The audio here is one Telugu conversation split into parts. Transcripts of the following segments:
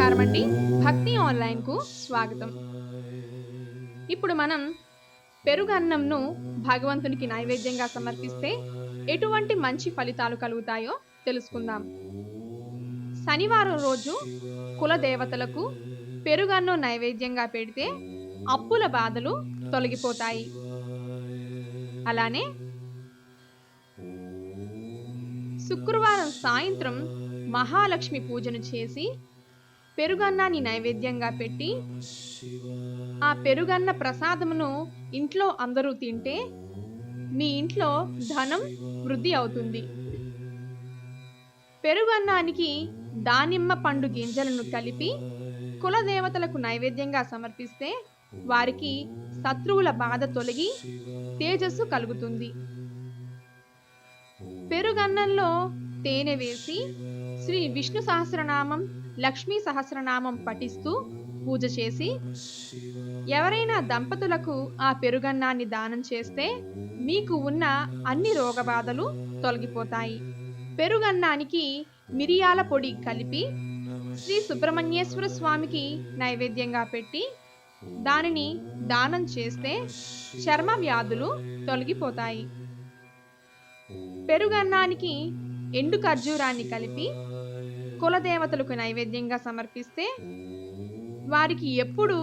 నమస్కారం అండి. భక్తి ఆన్‌లైన్‌కు స్వాగతం. ఇప్పుడు మనం పెరుగన్నంను భగవంతునికి నైవేద్యంగా సమర్పిస్తే ఎటువంటి మంచి ఫలితాలు కలుగుతాయో తెలుసుకుందాం. శనివారం రోజు కుల దేవతలకు పెరుగన్నం నైవేద్యంగా పెడితే అప్పుల బాధలు తొలగిపోతాయి. అలానే శుక్రవారం సాయంత్రం మహాలక్ష్మి పూజను చేసి పెరుగన్నాన్ని నైవేద్యంగా పెట్టి ఆ పెరుగన్న ప్రసాదమును ఇంట్లో అందరూ తింటే మీ ఇంట్లో ధనం వృద్ధి అవుతుంది. పెరుగన్నానికి దానిమ్మ పండు గింజలను కలిపి కులదేవతలకు నైవేద్యంగా సమర్పిస్తే వారికి శత్రువుల బాధ తొలగి తేజస్సు కలుగుతుంది. పెరుగన్నంలో తేనె వేసి శ్రీ విష్ణు సహస్రనామం, లక్ష్మీ సహస్రనామం పఠిస్తూ పూజ చేసి ఎవరైనా దంపతులకు ఆ పెరుగన్నాన్ని దానం చేస్తే మీకు ఉన్న అన్ని రోగబాధలు తొలగిపోతాయి. పెరుగన్నానికి మిరియాల పొడి కలిపి శ్రీ సుబ్రహ్మణ్యేశ్వర స్వామికి నైవేద్యంగా పెట్టి దానిని దానం చేస్తే చర్మ వ్యాధులు తొలగిపోతాయి. పెరుగన్నానికి ఎండు ఖర్జూరాన్ని కలిపి కులదేవతలకు నైవేద్యంగా సమర్పిస్తే వారికి ఎప్పుడూ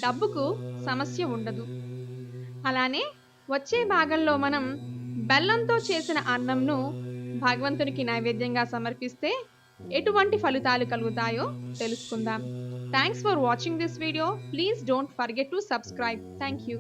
డబ్బుకు సమస్య ఉండదు. అలానే వచ్చే భాగంలో మనం బెల్లంతో చేసిన అన్నంను భగవంతునికి నైవేద్యంగా సమర్పిస్తే ఎటువంటి ఫలితాలు కలుగుతాయో తెలుసుకుందాం. Thanks for watching this video. Please don't forget to subscribe. Thank you.